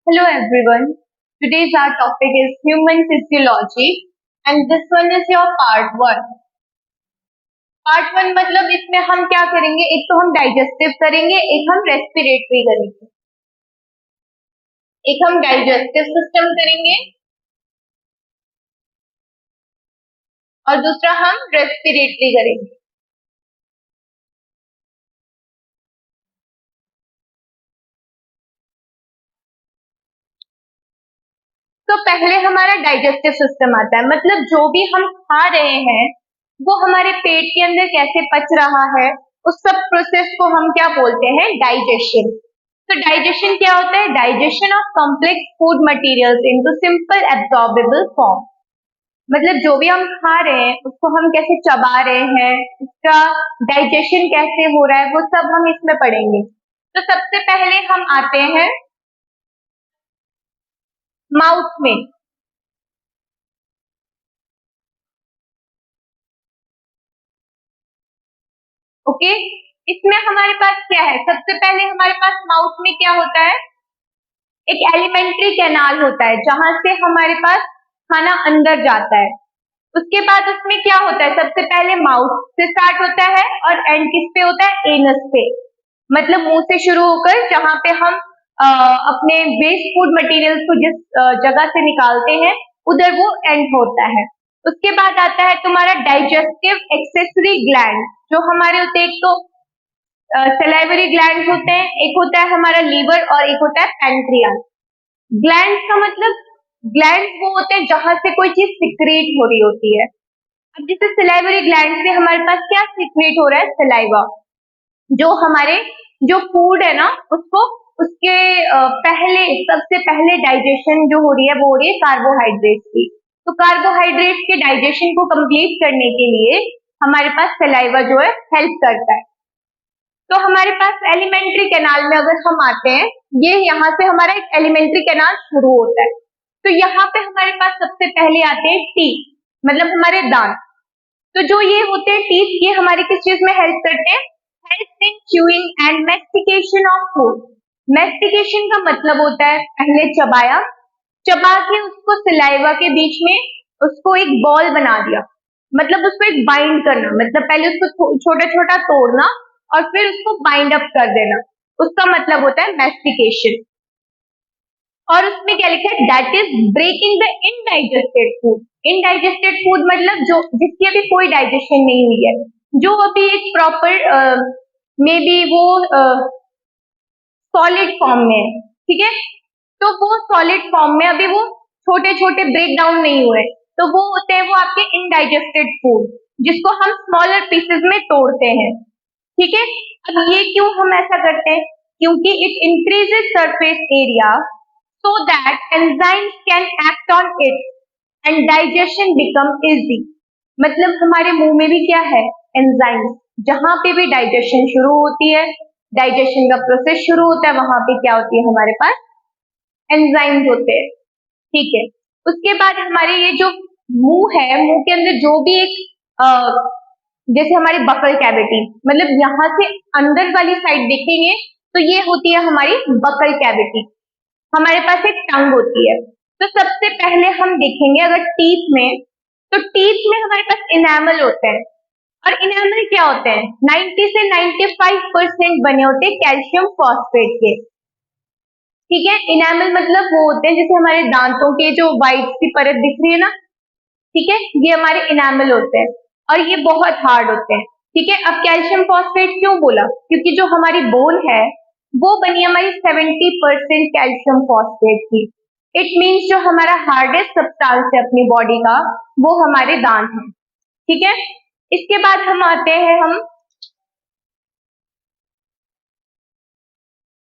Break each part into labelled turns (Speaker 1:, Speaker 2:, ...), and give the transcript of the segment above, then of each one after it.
Speaker 1: Hello everyone. Today's our topic is human physiology and this one is your part 1. Part 1 मतलब इसमें हम क्या करेंगे, एक तो हम डाइजेस्टिव करेंगे, एक हम रेस्पिरेटरी करेंगे, एक हम डाइजेस्टिव सिस्टम करेंगे और दूसरा हम रेस्पिरेटरी करेंगे। तो पहले हमारा डाइजेस्टिव सिस्टम आता है, मतलब जो भी हम खा रहे हैं वो हमारे पेट के अंदर कैसे पच रहा है, उस सब प्रोसेस को हम क्या बोलते हैं, डाइजेशन। तो डाइजेशन क्या होता है, digestion of complex food materials into simple absorbable form. मतलब जो भी हम खा रहे हैं उसको हम कैसे चबा रहे हैं, उसका डाइजेशन कैसे हो रहा है, वो सब हम इसमें पढ़ेंगे। तो सबसे पहले हम आते हैं माउथ में। ओके, इसमें हमारे पास क्या है, सबसे पहले हमारे पास माउथ में क्या होता है, एक एलिमेंट्री कैनाल होता है जहां से हमारे पास खाना अंदर जाता है। उसके बाद उसमें क्या होता है, सबसे पहले माउथ से स्टार्ट होता है और एंड किस पे होता है, एनस पे। मतलब मुंह से शुरू होकर जहां पे हम अपने वेस्ट फूड मटेरियल्स को जिस जगह से निकालते हैं उधर वो एंड होता है। उसके बाद आता है तुम्हारा डाइजेस्टिव एक्सेसरी ग्लैंड, जो हमारे होते हैं, एक तो सलाइवरी ग्लैंड्स होते हैं, एक होता है हमारा लीवर और एक होता है पैंक्रियास। ग्लैंड्स का मतलब, ग्लैंड्स वो होते हैं जहां से कोई चीज सिक्रेट हो रही होती है। अब जैसे सलाइवरी ग्लैंड से हमारे पास क्या सिक्रेट हो रहा है, सलाइवा। जो हमारे जो फूड है ना उसको, उसके पहले, सबसे पहले डाइजेशन जो हो रही है वो हो रही है कार्बोहाइड्रेट की। तो कार्बोहाइड्रेट के डाइजेशन को कंप्लीट करने के लिए हमारे पास सलाइवा जो है हेल्प करता है। तो हमारे पास एलिमेंट्री कैनाल में अगर हम आते हैं, ये यहाँ से हमारा एक एलिमेंट्री कैनाल शुरू होता है। तो यहाँ पे हमारे पास सबसे पहले आते हैं टीथ, मतलब हमारे दांत। तो जो ये होते हैं टीथ, ये हमारे किस चीज में हेल्प करते हैं, help in chewing and mastication of food. Mastication का मतलब होता है पहले चबाया, चबा के उसको सलाइवा के बीच में उसको एक बॉल बना दिया, मतलब उसको एक बाइंड करना, मतलब पहले उसको छोटा छोटा तोड़ना और फिर उसको बाइंड अप कर देना, उसका मतलब होता है मैस्टिकेशन। और उसमें क्या लिखा है, that is breaking the indigested food. Indigested food मतलब जो जिसकी अभी कोई डाइजेशन नहीं हुई है, जो अभी एक प्रॉपर मे बी वो सॉलिड फॉर्म में है, ठीक है। तो वो सॉलिड फॉर्म में अभी वो छोटे छोटे ब्रेक डाउन नहीं हुए, तो वो होते हैं वो आपके इनडाइजेस्टेड फूड, जिसको हम स्मॉलर पीसेस में तोड़ते हैं, ठीक है। अब ये क्यों हम ऐसा करते हैं, क्योंकि it increases surface area so that enzymes can act on it and digestion become easy। मतलब हमारे मुंह में भी क्या है, एंजाइम्स। जहां पे भी डाइजेशन शुरू होती है, डाइजेशन का प्रोसेस शुरू होता है, वहां पे क्या होती है हमारे पास, एंजाइम्स होते हैं, ठीक है। उसके बाद हमारे ये जो मुंह है, मुंह के अंदर जो भी एक जैसे हमारी बकल कैविटी, मतलब यहाँ से अंदर वाली साइड देखेंगे तो ये होती है हमारी बकल कैविटी। हमारे पास एक टंग होती है। तो सबसे पहले हम देखेंगे अगर टीथ में, तो टीथ में हमारे पास इनेमल होते हैं, और इनेमल क्या होते हैं, 90 से 95% बने होते हैं कैल्शियम फॉस्फेट के, ठीक है। इनेमल मतलब वो होते हैं जैसे हमारे दांतों के जो व्हाइट सी परत दिख रही है ना, ठीक है, ये हमारे इनेमल होते हैं और ये बहुत हार्ड होते हैं, ठीक है। अब कैल्शियम फॉस्फेट क्यों बोला, क्योंकि जो हमारी बोन है वो बनी हमारी 70% कैल्शियम फॉस्फेट की। इट मीन्स जो हमारा हार्डेस्ट सब्सटेंस है अपनी बॉडी का, वो हमारे दांत हैं, ठीक है। इसके बाद हम आते हैं हम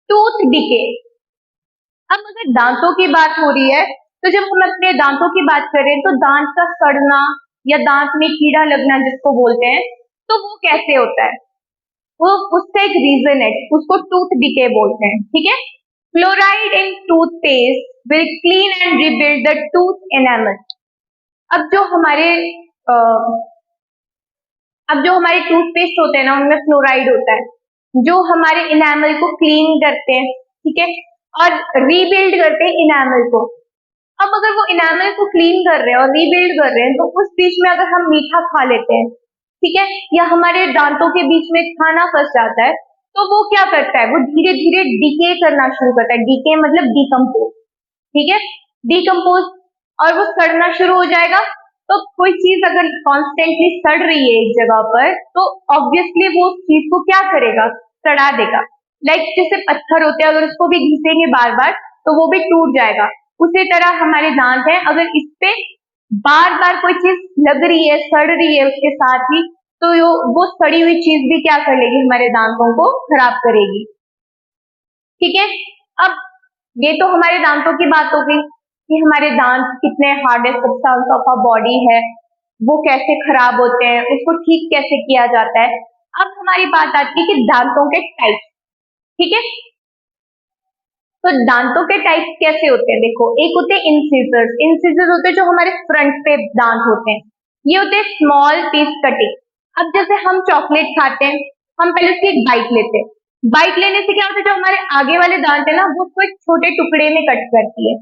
Speaker 1: टूथ डिके। अब अगर दांतों की बात हो रही है, तो जब हम अपने दांतों की बात करें तो दांत का सड़ना या दांत में कीड़ा लगना जिसको बोलते हैं, तो वो कैसे होता है, वो उसका एक रीजन है, उसको टूथ डिके बोलते हैं, ठीक है। Fluoride in toothpaste will clean and rebuild the tooth enamel. अब जो हमारे अ, अब जो हमारे टूथपेस्ट होते हैं ना, उनमें फ्लोराइड होता है जो हमारे इनेमल को क्लीन करते हैं, ठीक है। और रीबिल्ड करते हैं इनामल को। अब अगर वो इनामल को क्लीन कर रहे हैं और रीबिल्ड कर रहे हैं, तो उस बीच में अगर हम मीठा खा लेते हैं, ठीक है, या हमारे दांतों के बीच में खाना फंस जाता है, तो वो क्या करता है, वो धीरे धीरे डीके करना शुरू करता है। डीके मतलब डिकम्पोज, ठीक है, डिकम्पोज, और वो सड़ना शुरू हो जाएगा। तो कोई चीज अगर कॉन्स्टेंटली सड़ रही है एक जगह पर, तो ऑब्वियसली वो उस चीज को क्या करेगा, सड़ा देगा। लाइक जैसे पत्थर होते हैं, अगर उसको भी घिसेंगे बार बार, तो वो भी टूट जाएगा। उसी तरह हमारे दांत है, अगर इस पे बार बार कोई चीज लग रही है, सड़ रही है उसके साथ ही, तो वो सड़ी हुई चीज भी क्या कर लेगी, हमारे दांतों को खराब करेगी। ठीक है, अब ये तो हमारे दांतों की बात हो गई कि हमारे दांत कितने hardest substance of our body है, वो कैसे खराब होते हैं, उसको ठीक कैसे किया जाता है। अब हमारी बात आती है कि दांतों के टाइप। ठीक है, तो दांतों के टाइप कैसे होते हैं, देखो, एक होते हैं इंसिजर्स। इंसिजर्स होते हैं जो हमारे फ्रंट पे दांत होते हैं, ये होते हैं स्मॉल पीस कटिंग। अब जैसे हम चॉकलेट खाते हैं, हम पहले उसकी एक बाइट लेते हैं, बाइट लेने से क्या होता है, जो हमारे आगे वाले दांत है ना, वो उसको एक छोटे टुकड़े में कट करती है।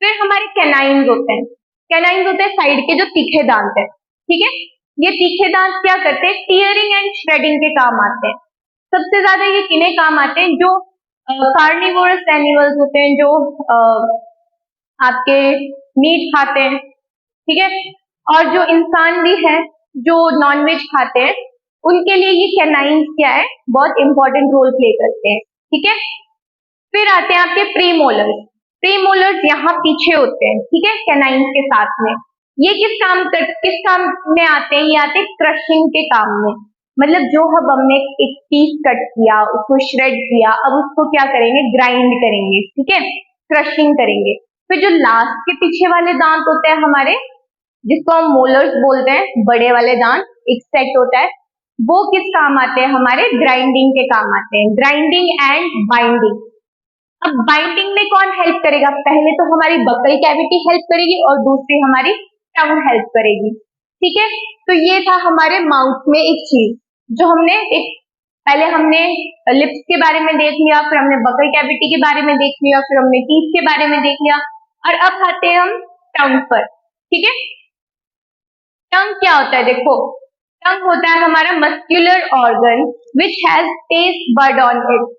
Speaker 1: फिर हमारे कैनाइन्स होते हैं, कैनाइन्स होते हैं साइड के जो तीखे दांत है। ठीक है, ये तीखे दांत क्या करते हैं, टीयरिंग एंड श्रेडिंग के काम आते हैं। सबसे ज्यादा ये किन्हें काम आते हैं, जो कार्निवोरस एनिमल्स होते हैं, जो आपके मीट खाते हैं, ठीक है, और जो इंसान भी है जो नॉनवेज खाते हैं, उनके लिए ये कैनाइन्स क्या है, बहुत इंपॉर्टेंट रोल प्ले करते हैं। ठीक है, फिर आते हैं आपके प्रीमोलर्स। प्रीमोलर्स यहाँ पीछे होते हैं, ठीक है, कैनाइन्स के साथ में। ये किस काम में आते हैं, ये आते हैं क्रशिंग के काम में। मतलब जो हम हमने एक पीस कट किया, उसको श्रेड किया, अब उसको क्या करेंगे, ग्राइंड करेंगे, ठीक है, क्रशिंग करेंगे। फिर जो लास्ट के पीछे वाले दांत होते हैं हमारे, जिसको हम मोलर्स बोलते हैं, बड़े वाले दांत, एक सेट होता है, वो किस काम आते हैं, हमारे ग्राइंडिंग के काम आते हैं, ग्राइंडिंग एंड बाइंडिंग। अब बाइंडिंग में कौन हेल्प करेगा, पहले तो हमारी बकल कैविटी हेल्प करेगी और दूसरी हमारी टंग हेल्प करेगी। ठीक है, तो ये था हमारे माउथ में एक चीज, जो हमने एक, पहले हमने लिप्स के बारे में देख लिया, फिर हमने बकल कैविटी के बारे में देख लिया, फिर हमने टीथ के बारे में देख लिया, और अब आते हैं हम टंग पर। ठीक है, टंग क्या होता है, देखो, टंग होता है हमारा muscular organ which has taste bud on it.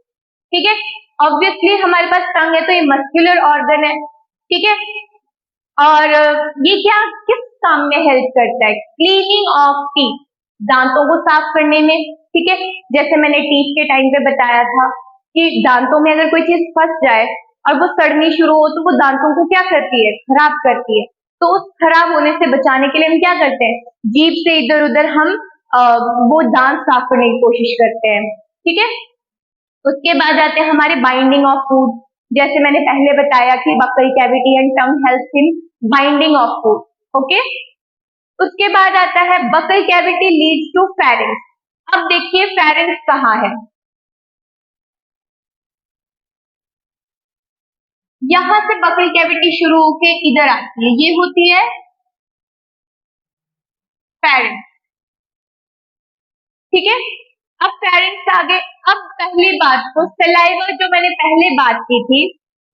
Speaker 1: ठीक है, ऑब्वियसली हमारे पास टंग है, तो ये मस्क्यूलर ऑर्गन है। ठीक है, और ये क्या, किस काम में हेल्प करता है, क्लीनिंग ऑफ टीथ, दांतों को साफ करने में। ठीक है, जैसे मैंने टीथ के टाइम पे बताया था कि दांतों में अगर कोई चीज फंस जाए और वो सड़नी शुरू हो, तो वो दांतों को क्या करती है, खराब करती है। तो उस खराब होने से बचाने के लिए हम क्या करते हैं, जीभ से इधर उधर हम वो दांत साफ करने की कोशिश करते हैं। ठीक है, उसके बाद आते हैं हमारे बाइंडिंग ऑफ फूड। जैसे मैंने पहले बताया कि buccal cavity and tongue help in binding of food. Okay, उसके बाद आता है buccal cavity leads to pharynx. अब देखिए फेरेंक्स कहाँ है, यहां से बकल कैविटी शुरू होके इधर आती है, ये होती है फेरेंक्स। ठीक है, अब फेरेंक्स आगे। अब पहली बात तो सलाइवा, जो मैंने पहले बात की थी,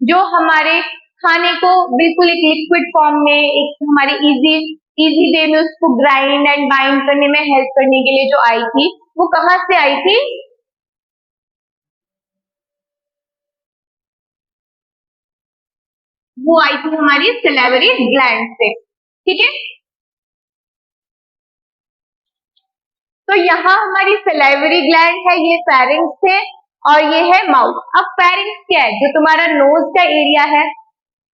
Speaker 1: जो हमारे खाने को बिल्कुल एक लिक्विड फॉर्म में, एक हमारे इजी इजी वे में उसको ग्राइंड एंड बाइंड करने में हेल्प करने के लिए जो आई थी, वो कहाँ से आई थी, वो आई थी हमारी सलेवरी ग्लैंड से। ठीक है, तो यहाँ हमारी सलाइवरी ग्लैंड है, ये फेरिंग्स है, और ये है माउथ। अब फेरिंग्स क्या है, जो तुम्हारा नोज का एरिया है,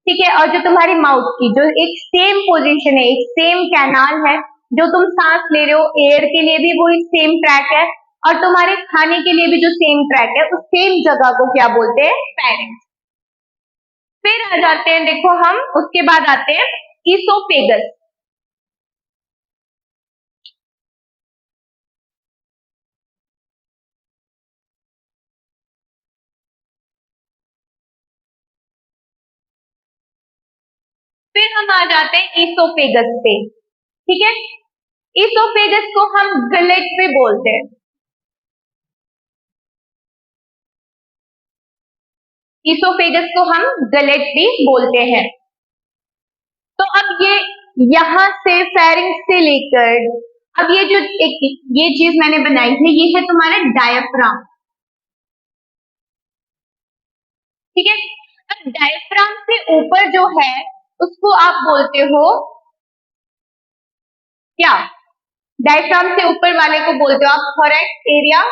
Speaker 1: ठीक है, और जो तुम्हारी माउथ की जो एक सेम पोजीशन है, एक सेम कैनाल है, जो तुम सांस ले रहे हो, एयर के लिए भी वही सेम ट्रैक है, और तुम्हारे खाने के लिए भी जो सेम ट्रैक है, उस सेम जगह को क्या बोलते हैं, फेरिंग्स। फिर आ जाते हैं, देखो हम उसके बाद आते हैं ईसोफेगस। फिर हम आ जाते हैं ईसोफेगस पे। ठीक है, ईसोफेगस को हम गलेट पे बोलते हैं। इसोफेगस को हम गलेट भी बोलते हैं। तो अब यहां से फेरिंक्स से लेकर अब ये जो ये चीज मैंने बनाई है ये है तुम्हारा डायफ्राम। ठीक है, अब डायफ्राम से ऊपर जो है उसको आप बोलते हो क्या? डायफ्राम से ऊपर वाले को बोलते हो आप थोरैक्स एरिया।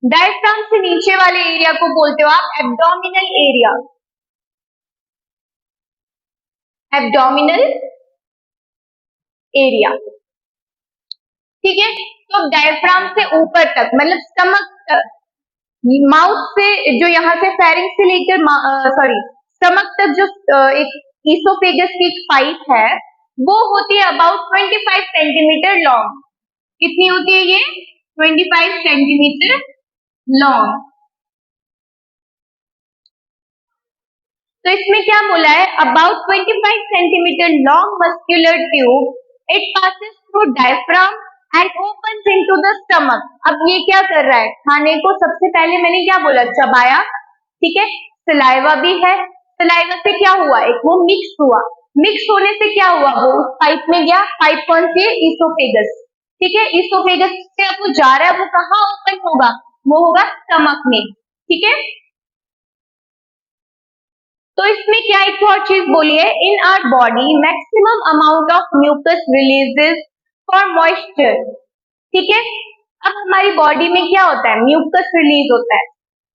Speaker 1: डायफ्राम से नीचे वाले एरिया को बोलते हो आप एब्डोमिनल एरिया। एब्डोमिनल एरिया, ठीक है। तो डायफ्राम से ऊपर तक मतलब स्टमक, माउथ से जो यहाँ से फेरिंक्स से लेकर सॉरी स्टमक तक जो एक इसोफेगस की एक पाइप है वो होती है अबाउट 25 सेंटीमीटर लॉन्ग। कितनी होती है ये? 25 सेंटीमीटर लॉन्ग। तो इसमें क्या बोला है? About 25 centimetre long muscular tube it passes through diaphragm and opens into the stomach. अब ये क्या कर रहा है? खाने को सबसे पहले मैंने क्या बोला? चबाया, ठीक है। सलाइवा भी है, सलाइवा से क्या हुआ? एक वो मिक्स हुआ, मिक्स होने से क्या हुआ? वो उस पाइप में गया। पाइप कौन सी है? इसोफेगस, ठीक है। इसोफेगस से अब वो जा रहा है, वो कहाँ ओपन होगा? वो होगा स्टमक में, ठीक है। तो इसमें क्या एक और चीज बोली है, in our body maximum amount of mucus releases for moisture, ठीक है। अब हमारी बॉडी में क्या होता है? म्यूकस रिलीज होता है।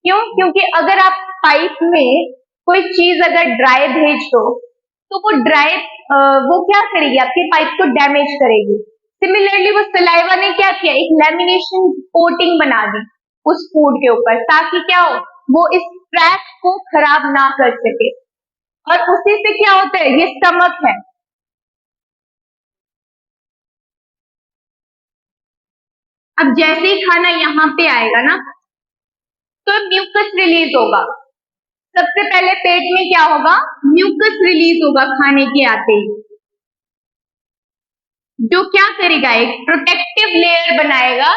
Speaker 1: क्यों? क्योंकि अगर आप पाइप में कोई चीज अगर ड्राई भेज दो तो वो ड्राई वो क्या करेगी? आपके पाइप को डैमेज करेगी। सिमिलरली वो सलाइवा ने क्या किया? एक लैमिनेशन कोटिंग बना दी उस फूड के ऊपर, ताकि क्या हो? वो इस ट्रैक को खराब ना कर सके। और उसी से क्या होता है? ये स्टमक है। अब जैसे ही खाना यहाँ पे आएगा ना तो म्यूकस रिलीज होगा। सबसे पहले पेट में क्या होगा? म्यूकस रिलीज होगा खाने के आते ही, जो क्या करेगा? एक प्रोटेक्टिव लेयर बनाएगा।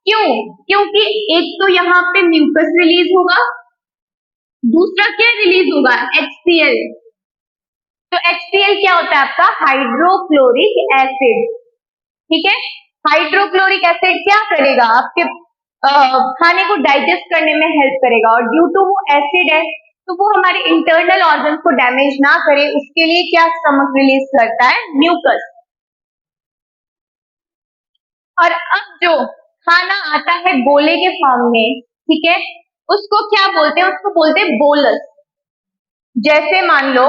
Speaker 1: क्यों? क्योंकि एक तो यहाँ पे म्यूकस रिलीज होगा, दूसरा क्या रिलीज होगा? HCl। तो HCl क्या होता है? आपका हाइड्रोक्लोरिक एसिड, ठीक है। हाइड्रोक्लोरिक एसिड क्या करेगा? आपके खाने को डाइजेस्ट करने में हेल्प करेगा, और ड्यू टू वो एसिड है तो वो हमारे इंटरनल ऑर्गन्स को डैमेज ना करे, उसके लिए क्या स्टमक रिलीज करता है? म्यूकस। और अब जो खाना आता है गोले के फॉर्म में, ठीक है, उसको क्या बोलते हैं? उसको बोलते हैं बोलस। जैसे मान लो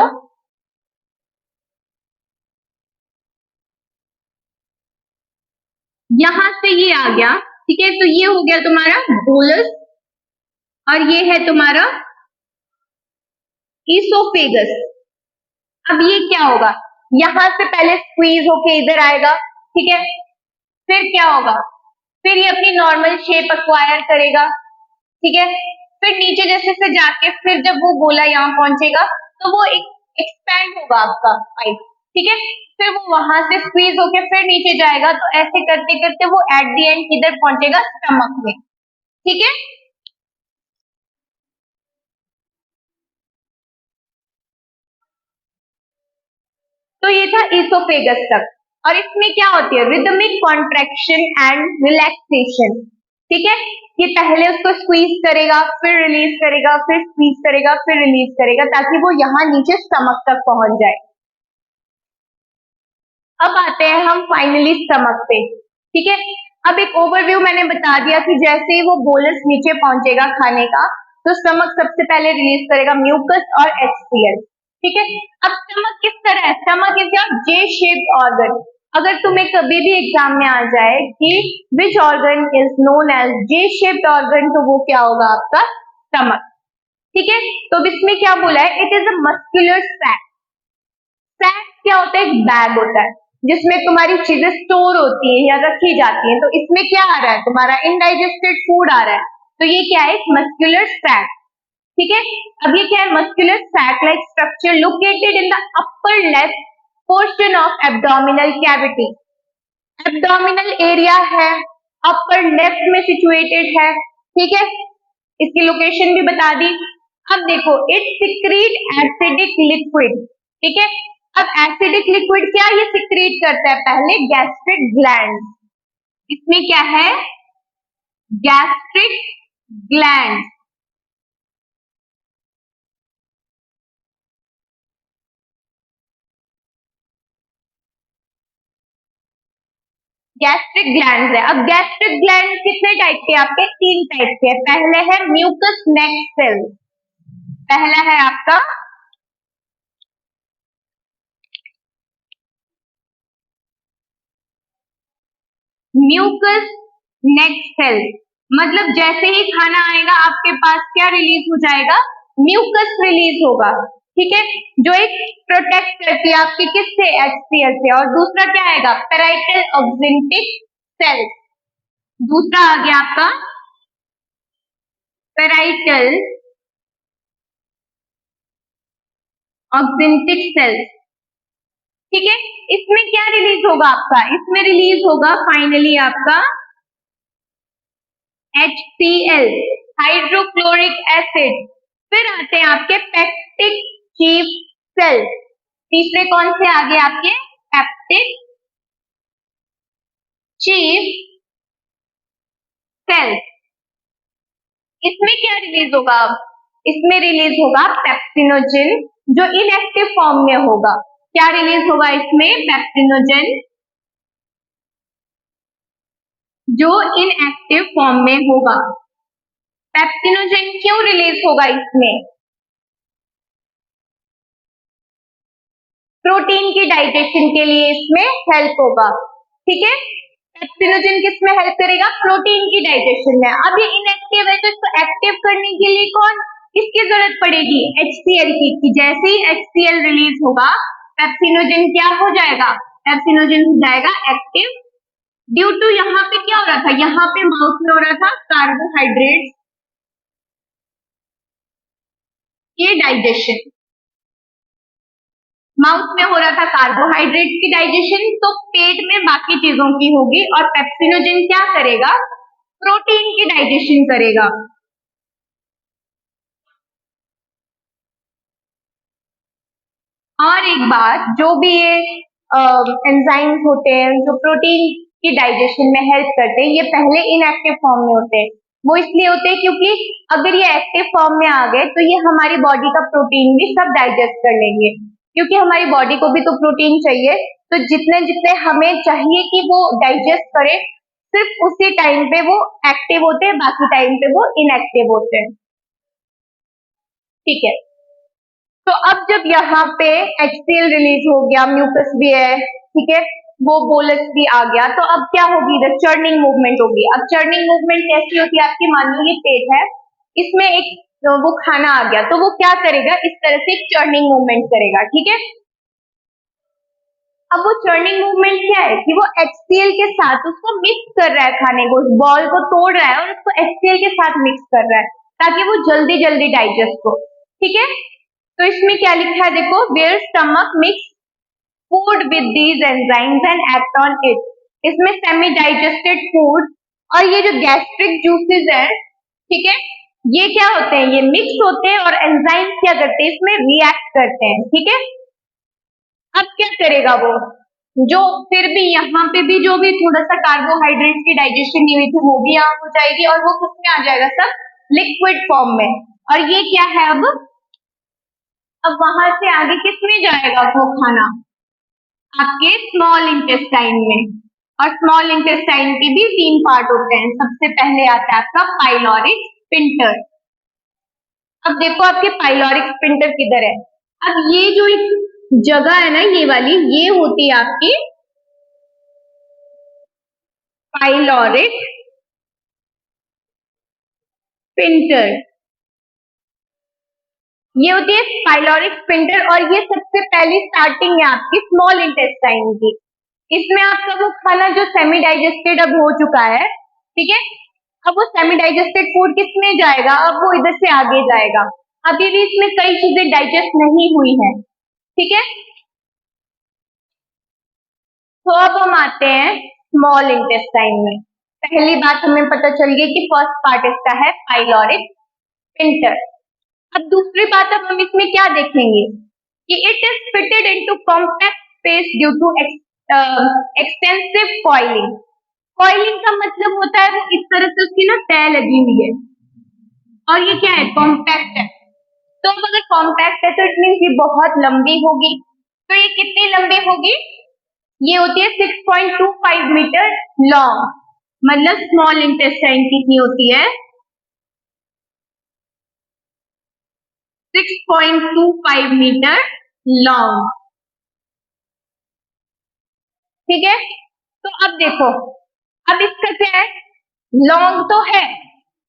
Speaker 1: यहां से ये आ गया, ठीक है, तो ये हो गया तुम्हारा बोलस, और ये है तुम्हारा इसोफेगस। अब ये क्या होगा? यहां से पहले स्क्वीज होके इधर आएगा, ठीक है। फिर क्या होगा? फिर ये अपनी नॉर्मल शेप एक्वायर करेगा, ठीक है। फिर नीचे जैसे से जाके फिर जब वो गोला यहाँ पहुंचेगा तो वो एक एक्सपैंड होगा आपका पाइप, ठीक है। फिर वो वहां से स्क्वीज होके फिर नीचे जाएगा, तो ऐसे करते करते वो एट द एंड किधर पहुंचेगा? स्टमक में, ठीक है। तो ये था इसोफेगस तक। और इसमें क्या होती है? रिदमिक कॉन्ट्रैक्शन एंड रिलैक्सेशन, ठीक है। ये पहले उसको स्क्वीज करेगा, फिर रिलीज करेगा, फिर स्क्वीज करेगा, फिर रिलीज करेगा, ताकि वो यहाँ नीचे स्टमक तक पहुंच जाए। अब आते हैं हम फाइनली स्टमक पे, ठीक है। अब एक ओवरव्यू मैंने बता दिया कि जैसे ही वो बोलस नीचे पहुंचेगा खाने का तो स्टमक सबसे पहले रिलीज करेगा म्यूकस और HCl, ठीक है। अब स्टमक किस तरह है? Stomach is your J shaped organ. अगर तुम्हें कभी भी एग्जाम में आ जाए कि which organ is known as J shaped organ, तो वो क्या होगा? आपका स्टमक, ठीक है। तो इसमें क्या बोला है? It is a muscular sac. Sac क्या होता है? एक बैग होता है जिसमें तुम्हारी चीजें स्टोर होती है या रखी जाती है। तो इसमें क्या आ रहा है? तुम्हारा इनडाइजेस्टेड फूड आ रहा है, तो ये क्या है? एक मस्कुलर सैक, ठीक है। अब ये क्या है? Muscular sac like structure located in the upper left portion of abdominal cavity. Abdominal area है, अपर लेफ्ट में सिचुएटेड है, ठीक है। इसकी लोकेशन भी बता दी। अब देखो इट सिक्रीट एसिडिक लिक्विड, ठीक है। अब एसिडिक लिक्विड क्या ये सिक्रीट करता है, पहले गैस्ट्रिक ग्लैंड, इसमें क्या है गैस्ट्रिक ग्लैंड। गैस्ट्रिक ग्लैंड है। अब गैस्ट्रिक ग्लैंड कितने टाइप के आपके, 3 टाइप के। पहले है म्यूकस नेक्स्ट सेल, पहला है आपका म्यूकस नेक्स्ट सेल, मतलब जैसे ही खाना आएगा आपके पास क्या रिलीज हो जाएगा, म्यूकस रिलीज होगा, ठीक है, जो एक प्रोटेक्ट करती है आपकी किससे, HCl से। और दूसरा क्या आएगा, पेराइटल ऑक्सिंटिक सेल, दूसरा आ गया आपका पेराइटल ऑक्सिंटिक सेल, ठीक है। इसमें क्या रिलीज होगा आपका, इसमें रिलीज होगा फाइनली आपका HCl, हाइड्रोक्लोरिक एसिड। फिर आते हैं आपके पेप्टिक चीफ सेल, तीसरे कौन से आगे आपके पेप्टिक चीफ सेल। इसमें क्या रिलीज होगा, इसमें रिलीज होगा पेप्सिनोजेन, जो इनएक्टिव फॉर्म में होगा। क्या रिलीज होगा इसमें, पेप्सिनोजेन, जो इनएक्टिव फॉर्म में होगा। पेप्सिनोजेन क्यों रिलीज होगा इसमें, प्रोटीन की डाइजेशन के लिए इसमें हेल्प होगा, ठीक है। पेप्सिनोजेन किस में हेल्प करेगा, प्रोटीन की डाइजेशन में। अब ये इनएक्टिव है तो इसको एक्टिव करने के लिए कौन, किसकी जरूरत पड़ेगी, HCl की। जैसे ही HCl रिलीज होगा पेप्सिनोजेन क्या हो जाएगा, पेप्सिनोजेन हो जाएगा एक्टिव। ड्यू टू यहाँ पे क्या हो रहा था, यहाँ पे माउथ में हो रहा था कार्बोहाइड्रेट ये डाइजेशन, माउथ में हो रहा था कार्बोहाइड्रेट की डाइजेशन, तो पेट में बाकी चीजों की होगी। और पेप्सिनोजेन क्या करेगा, प्रोटीन की डाइजेशन करेगा। और एक बात, जो भी ये एंजाइम्स होते हैं जो प्रोटीन की डाइजेशन में हेल्प करते हैं, ये पहले इनएक्टिव फॉर्म में होते हैं। वो इसलिए होते हैं क्योंकि अगर ये एक्टिव फॉर्म में आ गए तो ये हमारी बॉडी का प्रोटीन भी सब डाइजेस्ट कर लेंगे, क्योंकि हमारी बॉडी को भी तो प्रोटीन चाहिए। तो जितने जितने हमें चाहिए कि वो डाइजेस्ट करे, सिर्फ उसी टाइम पे वो एक्टिव होते हैं, बाकी टाइम पे वो इनएक्टिव होते हैं, ठीक है। तो अब जब यहाँ पे HCl रिलीज हो गया, म्यूकस भी है, ठीक है, वो बोलस भी आ गया, तो अब क्या होगी, इधर चर्निंग मूवमेंट होगी। अब चर्निंग मूवमेंट कैसी होती है आपकी, मान लो ये पेट है, इसमें एक वो खाना आ गया, तो वो क्या करेगा, इस तरह से एक चर्निंग मूवमेंट करेगा, ठीक है। अब वो चर्निंग मूवमेंट क्या है कि वो HCl के साथ उसको मिक्स कर रहा है, खाने को, उस बॉल को तोड़ रहा है और उसको HCl के साथ मिक्स कर रहा है, ताकि वो जल्दी जल्दी डाइजेस्ट हो, ठीक है। तो इसमें क्या लिखा है देखो, where stomach mix food with these enzymes and act on it. इसमें सेमी डाइजेस्टेड फूड और ये जो गैस्ट्रिक जूसेस है, ठीक है, ये क्या होते हैं, ये मिक्स होते हैं और एंजाइम्स क्या करते हैं, इसमें रिएक्ट करते हैं, ठीक है। अब क्या करेगा वो, जो फिर भी यहाँ पे भी जो भी थोड़ा सा कार्बोहाइड्रेट की डाइजेशन नहीं हुई थी वो भी यहाँ हो जाएगी और वो किसमें आ जाएगा, सब लिक्विड फॉर्म में। और ये क्या है, अब वहां से आगे किसमें जाएगा वो खाना, आपके स्मॉल इंटेस्टाइन में। और स्मॉल इंटेस्टाइन के भी 3 पार्ट होते हैं। सबसे पहले आता है आपका पाइलोरिक स्पिंटर। अब देखो आपके पाइलोरिक स्पिंटर किधर है, अब ये जो एक जगह है ना, ये वाली, ये होती है आपकी पाइलोरिक स्पिंटर, ये होती है पाइलोरिक स्पिंटर। और ये सबसे पहली स्टार्टिंग है आपकी स्मॉल इंटेस्टाइन की। इसमें आपका वो खाना जो सेमी डाइजेस्टेड अब हो चुका है, ठीक है, अब वो सेमी डाइजेस्टेड फूड किसमें जाएगा, अब वो इधर से आगे जाएगा। अभी भी इसमें कई चीजें डाइजेस्ट नहीं हुई है, ठीक है। तो अब हम आते हैं स्मॉल इंटेस्टाइन में। पहली बात हमें पता चल गई कि फर्स्ट पार्ट इसका है पाइलोरिक स्पिंटर। अब दूसरी बात अब हम इसमें क्या देखेंगे कि it is fitted into compact space due to extensive coiling. Coiling का मतलब होता है वो इस तरह से उसकी ना तय लगी हुई है और ये क्या है, कॉम्पैक्ट है। तो अब अगर कॉम्पैक्ट है तो इट मीन्स ये बहुत लंबी होगी। तो ये कितनी लंबी होगी, ये होती है 6.25 मीटर लॉन्ग, मतलब स्मॉल इंटेस्टाइन कितनी होती है, 6.25 मीटर लॉन्ग। ठीक है, तो अब देखो, अब इसका क्या है, लॉन्ग तो है,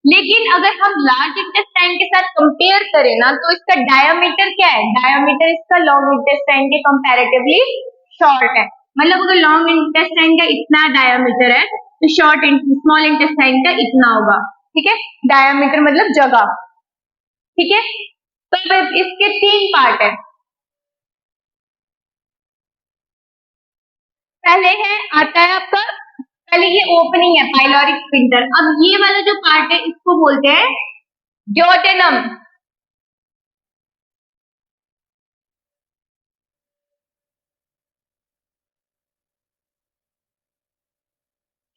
Speaker 1: लेकिन अगर हम लार्ज इंटेस्टाइन के साथ कंपेयर करें ना तो इसका डायमीटर क्या है, डायमीटर इसका लॉन्ग इंटेस्टाइन के कंपैरेटिवली शॉर्ट है। मतलब अगर लॉन्ग इंटेस्टाइन का इतना डायमीटर है तो शॉर्ट स्मॉल इंटेस्टाइन का इतना होगा। ठीक है, डायमीटर मतलब जगह। ठीक है, तो अब इसके तीन पार्ट है। पहले है आता है आपका, पहले ये ओपनिंग है पाइलोरिक स्फिंक्टर। अब ये वाला जो पार्ट है इसको बोलते हैं ड्यूटेनम।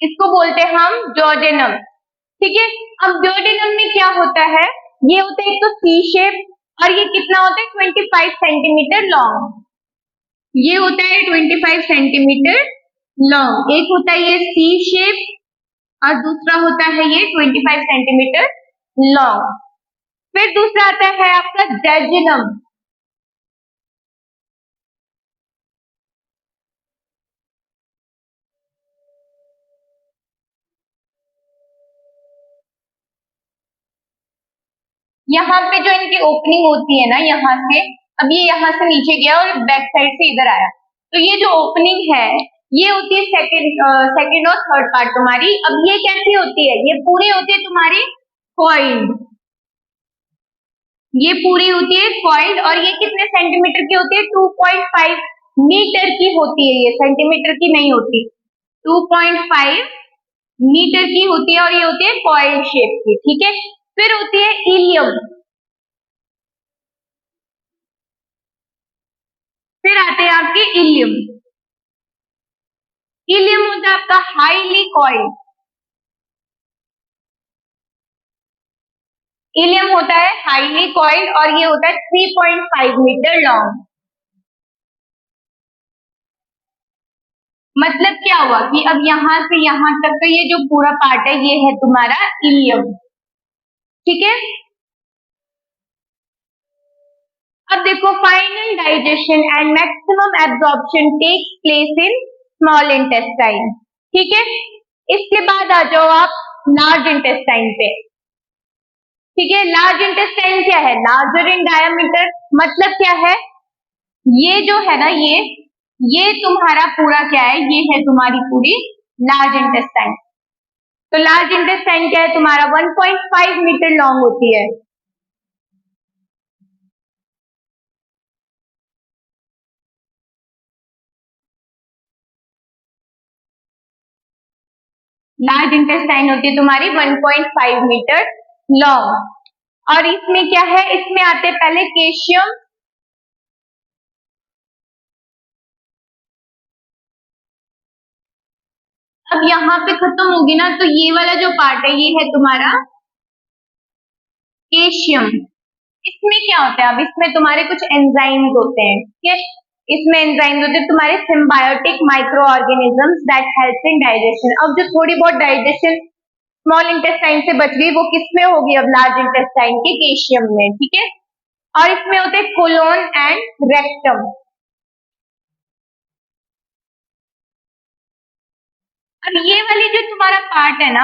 Speaker 1: इसको बोलते हैं हम ड्यूटेनम। ठीक है, अब ड्यूटेनम में क्या होता है, ये होता है एक तो सी शेप और ये कितना होता है 25 सेंटीमीटर लॉन्ग। ये होता है 25 सेंटीमीटर लॉन्ग। एक होता है ये सी शेप और दूसरा होता है ये 25 सेंटीमीटर लॉन्ग। फिर दूसरा आता है आपका जेजिनम। यहाँ पे जो इनकी ओपनिंग होती है ना, यहाँ से, अब ये यहाँ से नीचे गया और बैक साइड से इधर आया, तो ये जो ओपनिंग है ये होती है सेकंड और थर्ड पार्ट तुम्हारी। अब ये कैसी होती है, ये पूरी होती है तुम्हारी कॉइल्ड, ये पूरी होती है कॉइल्ड और ये कितने सेंटीमीटर की होती है, 2.5 मीटर की होती है, ये सेंटीमीटर की नहीं होती, 2.5 मीटर की होती है और ये होती है कॉइल शेप की। ठीक है, फिर होती है इलियम। फिर आते हैं आपके इलियम। इलियम होता है आपका हाईली कॉइल। इलियम होता है हाईली कॉइल और ये होता है 3.5 मीटर लॉन्ग। मतलब क्या हुआ कि अब यहां से यहां तक का ये जो पूरा पार्ट है ये है तुम्हारा इलियम। ठीक है, अब देखो, final digestion and maximum absorption takes place in small intestine. ठीक है, इसके बाद आ जाओ आप लार्ज इंटेस्टाइन पे। ठीक है, लार्ज इंटेस्टाइन क्या है, लार्जर इन डायमीटर। मतलब क्या है, ये जो है ना, ये तुम्हारा पूरा क्या है, ये है तुम्हारी पूरी लार्ज इंटेस्टाइन। तो लार्ज इंटेस्टाइन क्या है तुम्हारा, 1.5 मीटर लॉन्ग होती है। लार्ज इंटेस्टाइन होती है तुम्हारी 1.5 मीटर लॉन्ग। और इसमें क्या है, इसमें आते हैं पहले केशियम। अब यहाँ पे खत्म होगी ना तो ये वाला जो पार्ट है ये है तुम्हारा केशियम। इसमें क्या होता है, अब इसमें तुम्हारे कुछ एंजाइम्स होते हैं। ठीक है, इसमें एंजाइम्स होते हैं तुम्हारे symbiotic micro organisms that help in digestion. अब जो थोड़ी बहुत डाइजेशन स्मॉल इंटेस्टाइन से बच गई वो किसमें होगी, अब लार्ज इंटेस्टाइन के केशियम में। ठीक है, और इसमें होते हैं कोलोन एंड रेक्टम। अब ये वाली जो तुम्हारा पार्ट है ना,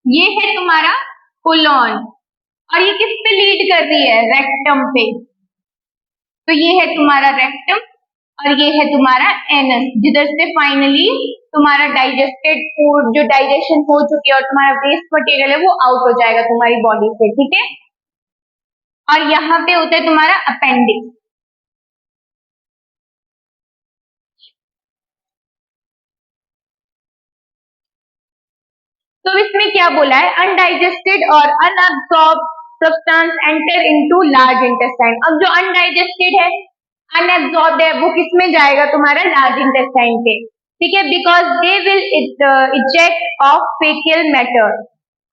Speaker 1: ये है तुम्हारा कोलोन और ये किस पे लीड कर रही है, रेक्टम पे। तो ये है तुम्हारा रेक्टम और ये है तुम्हारा एनस, जिधर से फाइनली तुम्हारा डाइजेस्टेड फूड जो डाइजेशन हो चुकी है और तुम्हारा वेस्ट मटेरियल है वो आउट हो जाएगा तुम्हारी बॉडी से। ठीक है, और यहाँ पे होता है तुम्हारा अपेंडिक्स। तो इसमें क्या बोला है, अनडाइजेस्टेड और unabsorb substance enter into large intestine. अब जो अनडाइजेस्टेड है, अनएब्सॉर्ब्ड है, वो किस में जाएगा, तुम्हारा लार्ज इंटेस्टाइन के, ठीक है, because they will eject of faecal matter.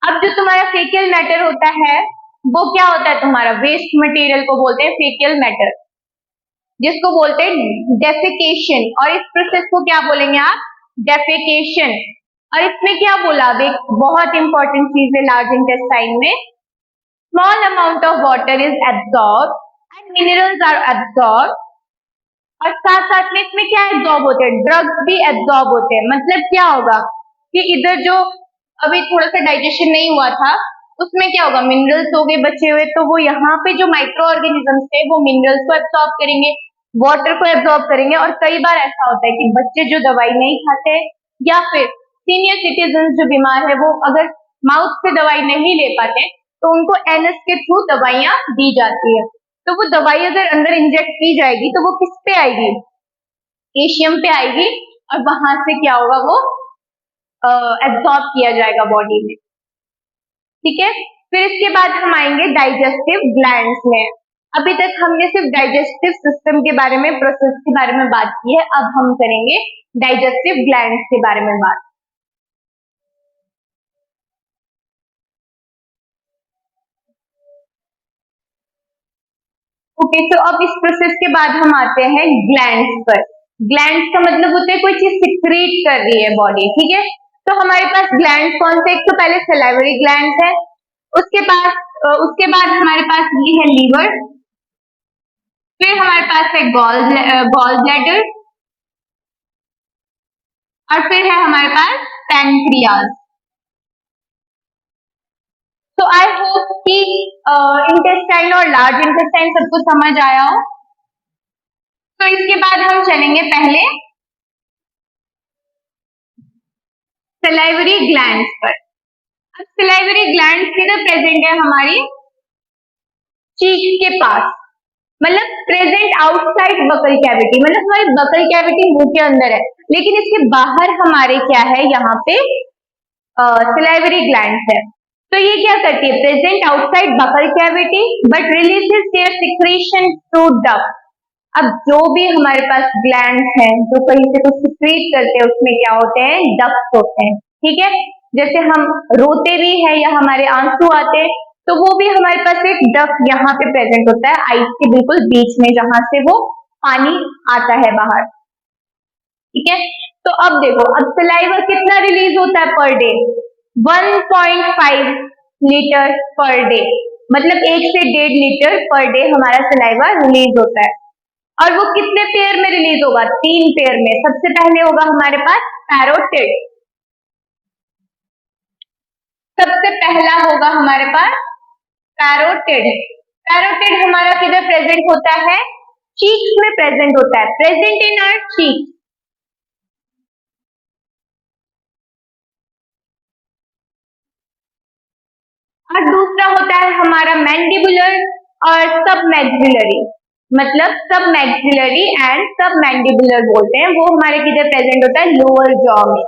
Speaker 1: अब जो तुम्हारा फेकल मैटर होता है वो क्या होता है, तुम्हारा वेस्ट मटेरियल को बोलते हैं फेकल मैटर, जिसको बोलते हैं डेफिकेशन, और इस प्रोसेस को क्या बोलेंगे आप, डेफिकेशन। और इसमें क्या बोला, अब एक बहुत इंपॉर्टेंट चीज है लार्ज इंटेस्टाइन में, small amount of water is absorb and minerals are absorb, और साथ साथ में इसमें क्या एब्सॉर्ब होते हैं, ड्रग्स भी एब्सॉर्ब होते हैं। मतलब क्या होगा कि इधर जो अभी थोड़ा सा डाइजेशन नहीं हुआ था उसमें क्या होगा, मिनरल्स हो गए बचे हुए, तो वो यहाँ पे जो माइक्रो ऑर्गेनिजम्स थे वो मिनरल्स को एब्सॉर्ब करेंगे, वाटर को एब्सॉर्ब करेंगे। और कई बार ऐसा होता है कि बच्चे जो दवाई नहीं खाते या फिर सीनियर सिटीजन जो बीमार है वो अगर माउथ से दवाई नहीं ले पाते तो उनको एनएस के थ्रू दवाइयां दी जाती है। तो वो दवाई अगर अंदर इंजेक्ट की जाएगी तो वो किस पे आएगी, एशियम पे आएगी, और वहां से क्या होगा, वो एब्सॉर्ब किया जाएगा बॉडी में, ठीक है। फिर इसके बाद हम आएंगे डाइजेस्टिव ग्लैंड्स में। अभी तक हमने सिर्फ डाइजेस्टिव सिस्टम के बारे में, प्रोसेस के बारे में बात की है, अब हम करेंगे डाइजेस्टिव ग्लैंड्स के बारे में बात। ओके, तो अब इस प्रोसेस के बाद हम आते हैं ग्लैंड्स पर। ग्लैंड्स का मतलब होता है कोई चीज सिक्रीट कर रही है बॉडी, ठीक है। तो हमारे पास ग्लैंड्स कौन से, एक तो पहले सलाइवरी ग्लैंड्स है, उसके बाद हमारे पास ये है लीवर, फिर हमारे पास है गॉल ब्लैडर, और फिर है हमारे पास पैनक्रियाज। तो आई होप कि इंटेस्टाइन और लार्ज इंटेस्टाइन सबको समझ आया हो। तो इसके बाद हम चलेंगे पहले सलाइवरी ग्लैंड्स पर। अब सलाइवरी ग्लैंड्स किधर प्रेजेंट है, हमारी चीक के पास, मतलब प्रेजेंट आउटसाइड बकल कैविटी, मतलब हमारी बकल कैविटी मुंह के अंदर है लेकिन इसके बाहर हमारे क्या है, यहाँ पे सलाइवरी ग्लैंड्स है। तो ये क्या करती है, present outside buccal cavity but releases their secretion through duct. अब जो भी हमारे पास ग्लैंड्स हैं जो कहीं से कुछ सिक्रीट करते हैं उसमें क्या होते हैं, डक्ट्स होते हैं, ठीक है। जैसे हम रोते भी हैं या हमारे आंसू आते हैं तो वो भी हमारे पास एक डक्ट यहाँ पे प्रेजेंट होता है आईज के बिल्कुल बीच में, जहां से वो पानी आता है बाहर, ठीक है। तो अब देखो, अब सलाइवा कितना रिलीज होता है per day, 1.5 litre per day, मतलब 1 से 1.5 लीटर पर डे हमारा सलाइवा रिलीज होता है। और वो कितने पेयर में रिलीज होगा, 3 पेयर में। सबसे पहले होगा हमारे पास पैरोटिड, सबसे पहला होगा हमारे पास पैरोटिड। पैरोटिड हमारा किधर प्रेजेंट होता है, चीक्स में प्रेजेंट होता है, प्रेजेंट इन आवर चीक्स। और दूसरा होता है हमारा मैंडिबुलर और सब मैक्सिलरी, मतलब सब मैक्सिलरी एंड सब मैंडिबुलर बोलते हैं, वो हमारे किधर प्रेजेंट होता है, लोअर जॉ में।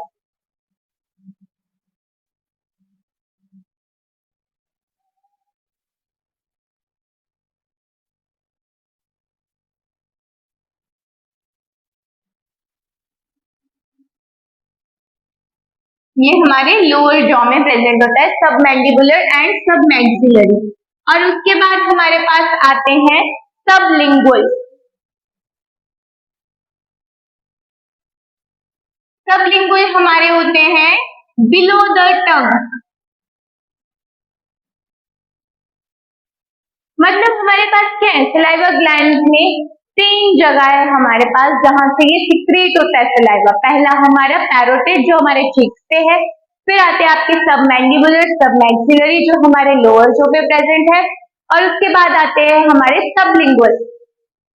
Speaker 1: ये हमारे लोअर जॉ में प्रेजेंट होता है, सब मैंडिबुलर एंड सब मैक्सिलरी। और उसके बाद हमारे पास आते हैं सबलिंगुअल। सबलिंगुअल हमारे होते हैं बिलो द टंग, मतलब हमारे पास क्या है, सलाइवा ग्लैंड में 3 जगह है हमारे पास जहां से ये सिक्रीट होता है सलाइवा। पहला हमारा पैरोटिड जो हमारे चीक्स पे है, फिर आते हैं आपके सब मैंडिबुलर, सब मैक्सिलरी जो हमारे लोअर जो पे प्रेजेंट है, और उसके बाद आते हैं हमारे सबलिंगुअल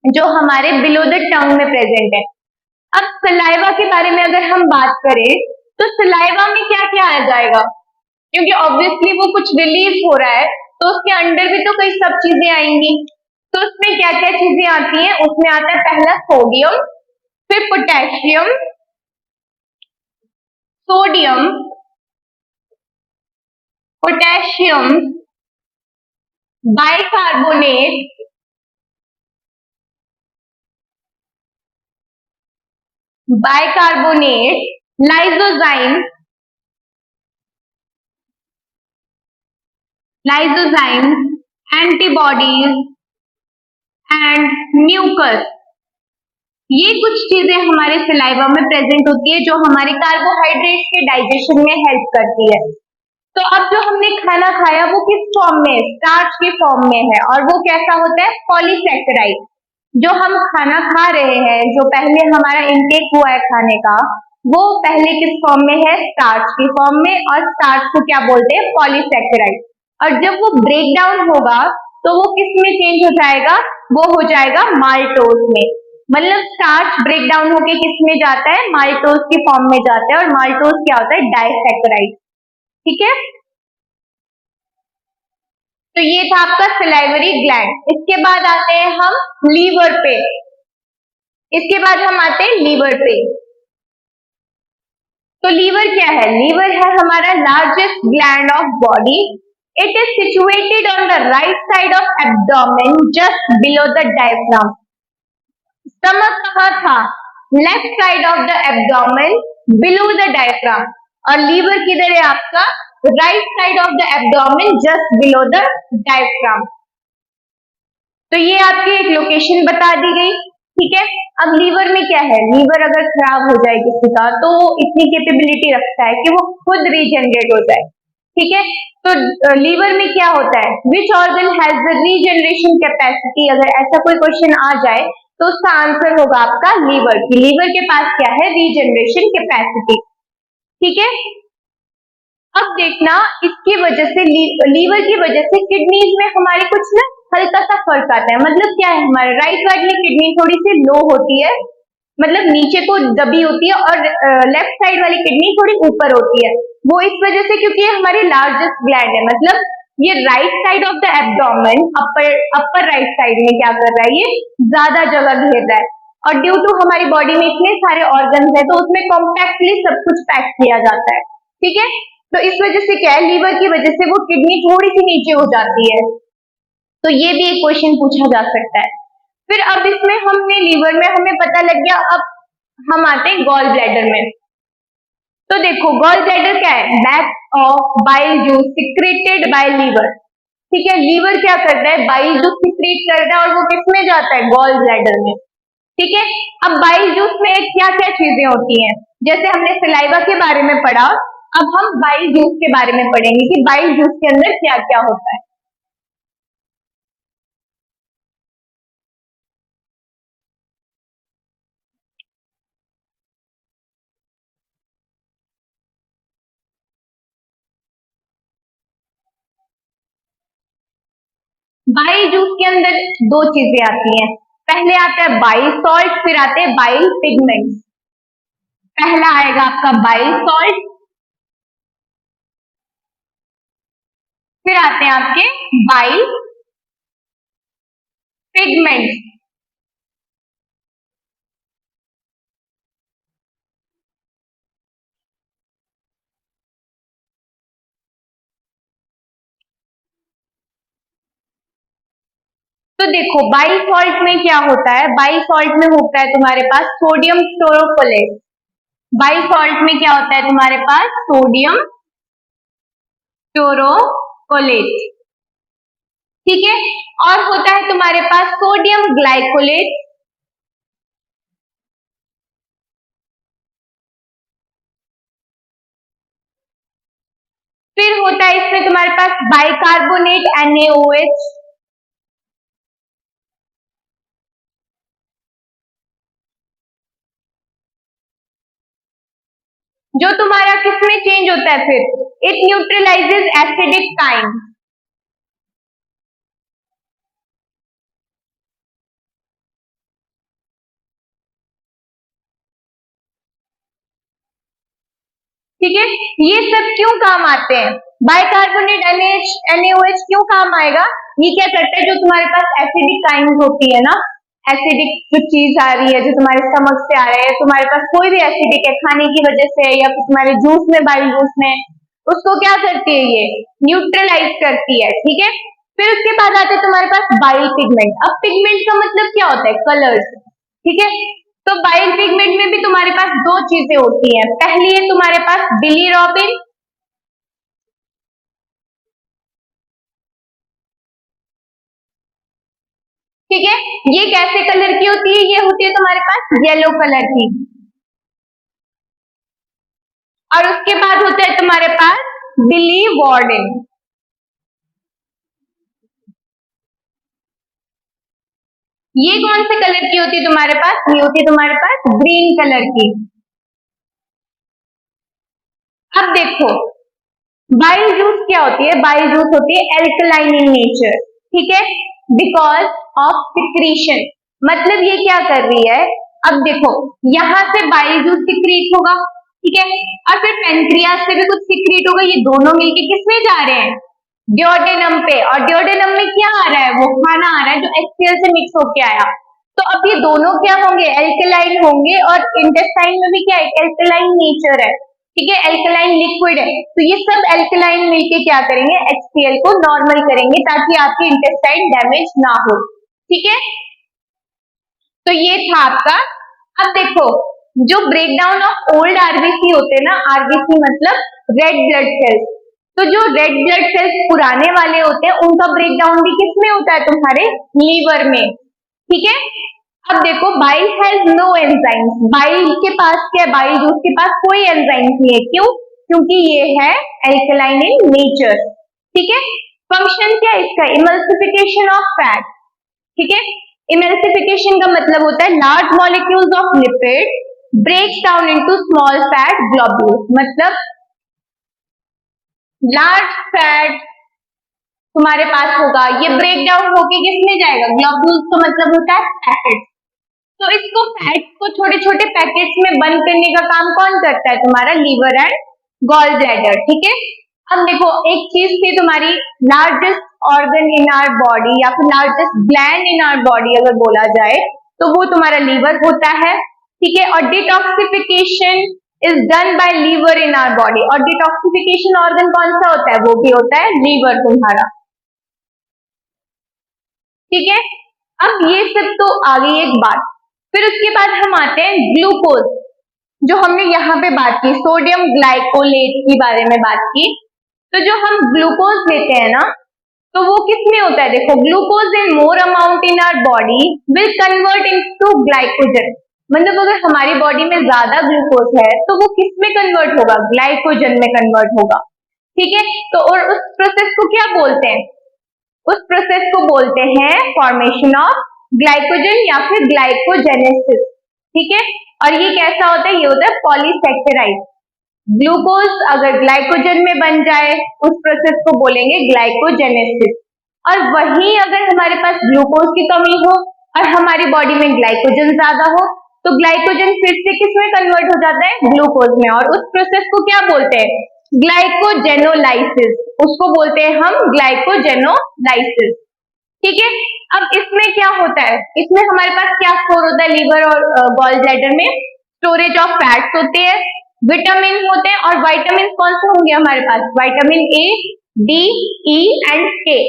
Speaker 1: जो हमारे बिलो द टंग में प्रेजेंट है। अब सलाइवा के बारे में अगर हम बात करें तो सलाइवा में क्या क्या आ जाएगा, क्योंकि ऑब्वियसली वो कुछ रिलीज हो रहा है तो उसके अंदर भी तो कई सब चीजें आएंगी। तो उसमें क्या क्या चीजें आती हैं, उसमें आता है पहला सोडियम, फिर potassium, sodium, potassium bicarbonate lysozyme antibodies and mucus, ये कुछ चीजें हमारे सलाइवा में प्रेजेंट होती है जो हमारे कार्बोहाइड्रेट्स के डाइजेशन में हेल्प करती है। तो अब जो हमने खाना खाया वो किस फॉर्म में है? स्टार्च के फॉर्म में है, और वो कैसा होता है? पॉलीसेकेराइड। जो हम खाना खा रहे हैं, जो पहले हमारा इनटेक हुआ है खाने का, वो पहले किस फॉर्म में है? स्टार्च के फॉर्म में, और स्टार्च को क्या बोलते हैं? पॉलीसेकेराइड। और जब वो ब्रेक डाउन होगा तो वो किस में चेंज हो जाएगा? वो हो जाएगा माल्टोज में। मतलब स्टार्च ब्रेक डाउन होके किस में जाता है? माल्टोज के फॉर्म में जाता है, और माल्टोज क्या होता है? डाइसैकेराइड। ठीक है, तो ये था आपका सलाइवरी ग्लैंड। इसके बाद आते हैं हम लीवर पे। इसके बाद हम आते हैं लीवर पे। तो लीवर क्या है? लीवर है हमारा largest gland of body. It is situated on the right side of abdomen just below the diaphragm. Stomach कहाँ था? Left side of the abdomen below the diaphragm. और लीवर किधर है आपका? Right side of the abdomen just below the diaphragm. तो ये आपकी एक लोकेशन बता दी गई। ठीक है, अब लीवर में क्या है? लीवर अगर खराब हो जाए किसी का तो वो इतनी कैपेबिलिटी रखता है कि वो खुद रीजनरेट हो जाए। ठीक है, तो लीवर में क्या होता है? Which organ has the regeneration capacity? अगर ऐसा कोई क्वेश्चन आ जाए तो उसका आंसर होगा आपका लीवर, की लीवर के पास क्या है? Regeneration capacity. ठीक है, अब देखना, इसकी वजह से लीवर की वजह से किडनीज में हमारे कुछ ना हल्का सा फर्क आता है। मतलब क्या है? हमारे राइट वाली किडनी थोड़ी सी लो होती है, मतलब नीचे को दबी होती है, और लेफ्ट साइड वाली किडनी थोड़ी ऊपर होती है। वो इस वजह से क्योंकि ये हमारी लार्जेस्ट ग्लैंड है। मतलब ये right side of the abdomen, upper right side में क्या कर रहा है? ये ज्यादा जगह घेर रहा है, और ड्यू टू हमारी बॉडी में इतने सारे ऑर्गन्स है तो उसमें कॉम्पैक्टली सब कुछ पैक किया जाता है। ठीक है, तो इस वजह से क्या है? लीवर की वजह से वो किडनी थोड़ी सी नीचे हो जाती है। तो ये भी एक क्वेश्चन पूछा जा सकता है। फिर अब इसमें हमने लीवर में हमें पता लग गया। अब हम आते हैं गॉल ब्लैडर में। तो देखो, गॉल ब्लैडर क्या है? Bag of bile juice secreted by liver. ठीक है, लीवर क्या करता है? बाइल जूस सिक्रेट करता है, और वो किसमें जाता है? गॉल ब्लैडर में। ठीक है, अब बाइल जूस में क्या क्या चीजें होती हैं? जैसे हमने सलाइवा के बारे में पढ़ा, अब हम बाइल जूस के बारे में पढ़ेंगे कि बाइल जूस के अंदर क्या क्या होता है। बाइल जूस के अंदर दो चीजें आती हैं। पहले आता है बाइल सॉल्ट, फिर आते हैं बाइल पिगमेंट्स। पहला आएगा आपका बाइल सॉल्ट, फिर आते हैं आपके बाइल पिगमेंट्स। तो देखो, बाइल सॉल्ट में क्या होता है? बाइल सॉल्ट में होता है तुम्हारे पास सोडियम क्लोरोफोलेट। बाइल सॉल्ट में क्या होता है तुम्हारे पास? सोडियम क्लोरोफोलेट। ठीक है, और होता है तुम्हारे पास सोडियम ग्लाइकोलेट। फिर होता है इसमें तुम्हारे पास बाइकार्बोनेट NaOH। जो तुम्हारा किसमें चेंज होता है? फिर इट न्यूट्रलाइजेज एसिडिक काइंड। ठीक है, ये सब क्यों काम आते हैं? बाइकार्बोनेट NaOH क्यों काम आएगा? ये क्या करता है? जो तुम्हारे पास एसिडिक काइंड होती है ना, एसिडिक जो चीज आ रही है, जो तुम्हारे स्टमक से आ रहा है, तुम्हारे पास कोई भी एसिडिक है खाने की वजह से, या फिर तुम्हारे जूस में, बाइल जूस में, उसको क्या करती है, ये न्यूट्रलाइज करती है, ठीक है। फिर उसके बाद आते हैं तुम्हारे पास बाइल पिगमेंट। अब पिगमेंट का मतलब क्या होता है, कलर्स, ठीक है। तो बाइल पिगमेंट में भी तुम्हारे पास दो चीजें होती हैं। पहली है तुम्हारे पास बिलीरोबिन, ठीक है। ये कैसे कलर की होती है, ये होती है तुम्हारे पास येलो कलर की। और उसके बाद होता है तुम्हारे पास बिलीवार्डिन। ये कौन से कलर की होती है तुम्हारे पास, ये होती है तुम्हारे पास ग्रीन कलर की। अब देखो बाइल जूस क्या होती है, बाइल जूस होती है एल्कलाइन इन नेचर, ठीक है, बिकॉज ऑफ सिक्रीशन। मतलब ये क्या कर रही है, अब देखो यहां से बाइल जूस सिक्रीट होगा, ठीक है, और फिर पेनक्रियास से भी कुछ सिक्रीट होगा, ये दोनों मिलके किसमें जा रहे हैं, ड्योडेनम पे। और ड्योडेनम में क्या आ रहा है, वो खाना आ रहा है जो HCl से मिक्स होके आया। तो अब ये दोनों क्या होंगे, एल्कलाइन होंगे, और इंटेस्टाइन में भी क्या है, एल्कलाइन नेचर है, ठीक है, एल्कलाइन लिक्विड है। तो ये सब एल्कलाइन मिलके क्या करेंगे, HCl को नॉर्मल करेंगे ताकि आपकी इंटेस्टाइन डैमेज ना हो, ठीक है। तो ये था आपका। अब देखो जो ब्रेकडाउन ऑफ ओल्ड आरबीसी होते हैं ना, आरबीसी मतलब रेड ब्लड सेल्स, तो जो रेड ब्लड सेल्स पुराने वाले होते हैं उनका ब्रेकडाउन भी किसमें होता है, तुम्हारे लीवर में, ठीक है। अब देखो bile has no enzymes, bile के पास क्या है, बाइल जूस के पास कोई एंजाइम नहीं है, क्यों, क्योंकि ये है एल्कलाइन इन नेचर, ठीक है। फंक्शन क्या है इसका, इमल्सिफिकेशन ऑफ फैट, ठीक है। इमल्सिफिकेशन का मतलब होता है large molecules of lipid break down into small fat globules, मतलब लार्ज फैट तुम्हारे पास होगा, ये ब्रेक डाउन होके किसमें जाएगा, ग्लोब्यूल्स का मतलब होता है पैकेट। तो इसको फैट को छोटे छोटे पैकेट्स में बंद करने का काम कौन करता है, तुम्हारा लीवर एंड गॉल ब्लैडर, ठीक है। अब देखो एक चीज थी तुम्हारी, largest organ in our body या फिर largest gland in our body अगर बोला जाए तो वो तुम्हारा लीवर होता है, ठीक है। और detoxification is done by liver in our body, और डिटॉक्सिफिकेशन ऑर्गन कौन सा होता है, वो भी होता है लीवर तुम्हारा, ठीक है। अब ये सब तो आ गई एक बात। फिर उसके बाद हम आते हैं ग्लूकोज, जो हमने यहाँ पे बात की सोडियम ग्लाइकोलेट के बारे में बात की। तो जो हम ग्लूकोज लेते हैं ना, तो वो किस में होता है, देखो glucose in more amount in our body will convert into glycogen. मतलब अगर हमारी बॉडी में ज्यादा ग्लूकोज है तो वो किस में कन्वर्ट होगा, ग्लाइकोजन में कन्वर्ट होगा, ठीक है। तो और उस प्रोसेस को क्या बोलते हैं, उस प्रोसेस को बोलते हैं फॉर्मेशन ऑफ ग्लाइकोजन या फिर ग्लाइकोजेनेसिस, ठीक है। और ये कैसा होता है, ये होता है पॉलीसेक्टेराइड। ग्लूकोज अगर ग्लाइकोजन में बन जाए उस प्रोसेस को बोलेंगे ग्लाइकोजेनेसिस। और वहीं अगर हमारे पास ग्लूकोज की कमी हो और हमारी बॉडी में ग्लाइकोजन ज्यादा हो तो ग्लाइकोजन फिर से किस में कन्वर्ट हो जाता है, ग्लूकोज में, और उस प्रोसेस को क्या बोलते हैं, ग्लाइकोजेनोलाइसिस, उसको बोलते हैं हम ग्लाइकोजेनोलाइसिस, ठीक है। अब इसमें क्या होता है, इसमें हमारे पास क्या स्टोर होता है लीवर और गॉल ब्लैडर में, स्टोरेज ऑफ फैट्स होते हैं, विटामिन होते हैं, और विटामिन कौन से होंगे हमारे पास, vitamin A, D, E and K,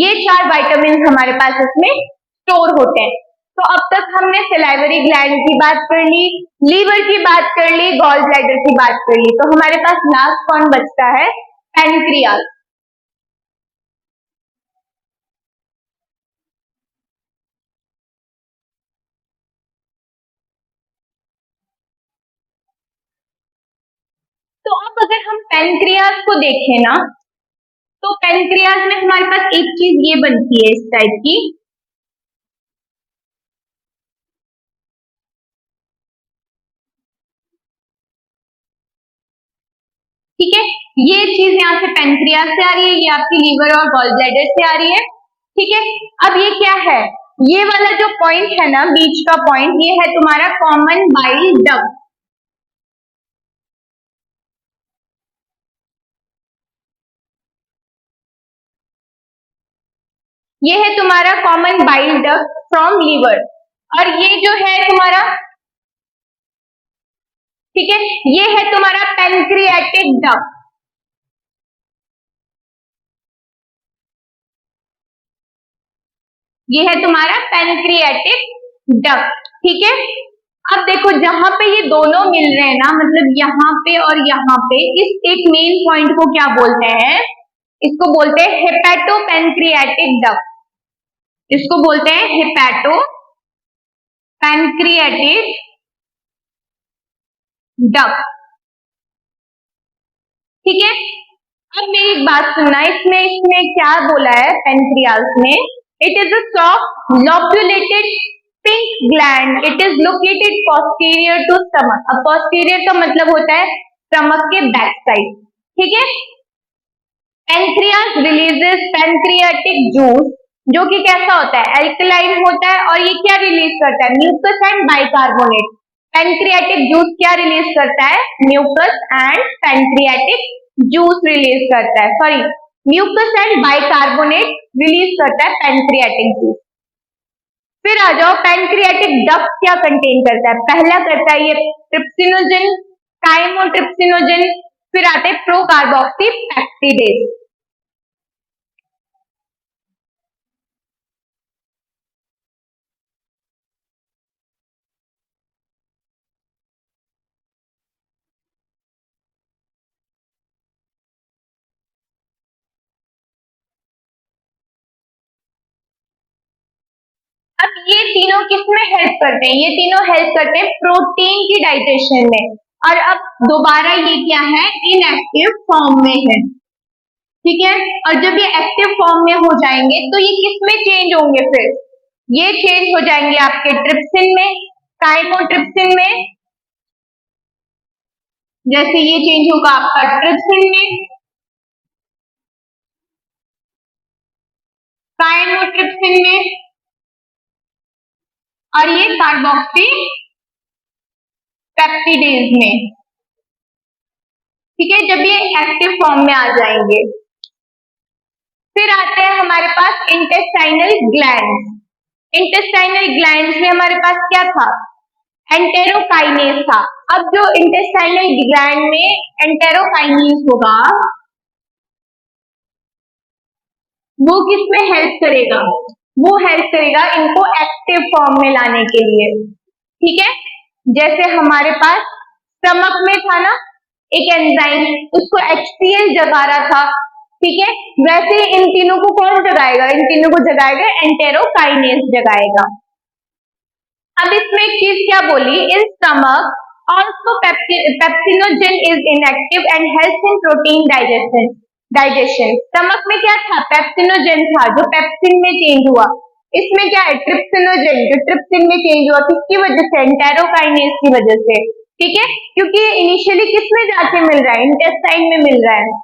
Speaker 1: ये चार विटामिन हमारे पास इसमें स्टोर होते हैं। तो अब तक हमने सलाइवरी ग्लैंड की बात कर ली, लीवर की बात कर ली, गॉल ब्लैडर की बात कर ली, तो हमारे पास लास्ट कौन बचता है, पैनक्रियास। तो अब अगर हम पैनक्रियास को देखें ना, तो पैनक्रियास में हमारे पास एक चीज ये बनती है इस टाइप की, ठीक है। ये चीज यहाँ से पैनक्रियास से आ रही है, ये आपकी लीवर और गॉल ब्लैडर से आ रही है, ठीक है। अब ये क्या है, ये वाला जो पॉइंट है ना, बीच का पॉइंट, ये है तुम्हारा कॉमन बाइल डक्ट, ये है तुम्हारा common bile duct from liver. और ये जो है तुम्हारा, ठीक है, ये है तुम्हारा पेनक्रियाटिक डक्ट, ये है तुम्हारा पैनक्रियाटिक डक्ट, ठीक है। अब देखो जहां पे ये दोनों मिल रहे हैं ना, मतलब यहाँ पे और यहाँ पे, इस एक मेन पॉइंट को क्या बोलते हैं, इसको बोलते हैं हेपेटो पैनक्रियाटिक डक्ट, इसको बोलते हैं हेपेटो पैनक्रियाटिक डक्ट, ठीक है। अब मेरी एक बात सुनना, इसमें इसमें क्या बोला है पैनक्रियास में, it is a soft lobulated pink gland, it is located posterior to stomach. अब पोस्टीरियर का मतलब होता है स्टमक के बैक साइड, ठीक है। पैनक्रियास रिलीजेस पैनक्रियाटिक जूस, जो कि कैसा होता है, एल्कलाइन होता है, और ये क्या रिलीज करता है, mucus and bicarbonate. Pancreatic juice क्या रिलीज करता है, mucus and pancreatic juice release करता है, sorry mucus and bicarbonate release करता है पैनक्रियाटिक जूस। फिर आ जाओ पैनक्रियाटिक डक्ट क्या कंटेन करता है, पहला करता है ये ट्रिप्सिनोजन, काइमोट्रिप्सिनोजन, फिर आते हैं प्रोकार्बोक्सी पेप्टिडेज। अब ये तीनों किसमें हेल्प करते हैं, ये तीनों हेल्प करते हैं प्रोटीन की डाइजेशन में। और अब दोबारा ये क्या है, इनएक्टिव फॉर्म में है, ठीक है। और जब ये एक्टिव फॉर्म में हो जाएंगे तो ये किसमें चेंज होंगे, फिर ये चेंज हो जाएंगे आपके ट्रिप्सिन में, काइमोट्रिप्सिन में, जैसे ये चेंज होगा आपका ट्रिप्सिन में, काइमोट्रिप्सिन में, और ये कार्बोक्सी पेप्टिडेज में, ठीक है, जब ये एक्टिव फॉर्म में आ जाएंगे। फिर आते हैं हमारे पास इंटेस्टाइनल ग्लैंड्स। इंटेस्टाइनल ग्लैंड्स में हमारे पास क्या था, एंटेरोकाइनेज था। अब जो इंटेस्टाइनल ग्लैंड में एंटेरोकाइनेज होगा वो किसमें हेल्प करेगा, वो हेल्प करेगा इनको एक्टिव फॉर्म में लाने के लिए, ठीक है। जैसे हमारे पास स्टमक में था ना एक एंजाइम, उसको HCl जगा रहा था, ठीक है, वैसे इन तीनों को कौन जगाएगा, इन तीनों को जगाएगा एंटेरोकाइनेज जगाएगा। अब इसमें एक चीज क्या बोली, in stomach also pepsinogen is inactive and helps in protein digestion। Stomach में क्या था, पेप्सिनोजेन था, जो पेप्सिन में चेंज हुआ। इसमें क्या है, ट्रिप्सिनोजेन, जो ट्रिप्सिन में चेंज हुआ, किसकी वजह से, एंटेरोकाइनेज की वजह से, ठीक है, क्योंकि ये इनिशियली किसमें जाके मिल रहा है, इंटेस्टाइन में मिल रहा है।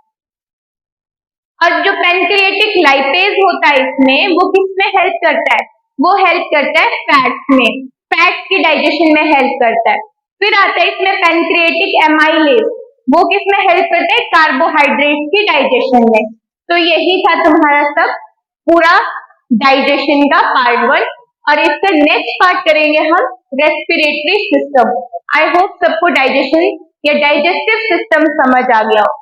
Speaker 1: और जो पैनक्रियाटिक लाइपेज होता है इसमें, वो किसमें हेल्प करता है, वो हेल्प करता है फैट्स में, फैट्स की डाइजेशन में हेल्प करता है। फिर आता है इसमें पैनक्रियाटिक एमाइलेज, वो किसमें हेल्प करता है, कार्बोहाइड्रेट की डाइजेशन में। तो यही था तुम्हारा सब पूरा डाइजेशन का पार्ट 1, और इसका नेक्स्ट पार्ट करेंगे हम रेस्पिरेटरी सिस्टम। आई होप सबको डाइजेशन या डाइजेस्टिव सिस्टम समझ आ गया हो।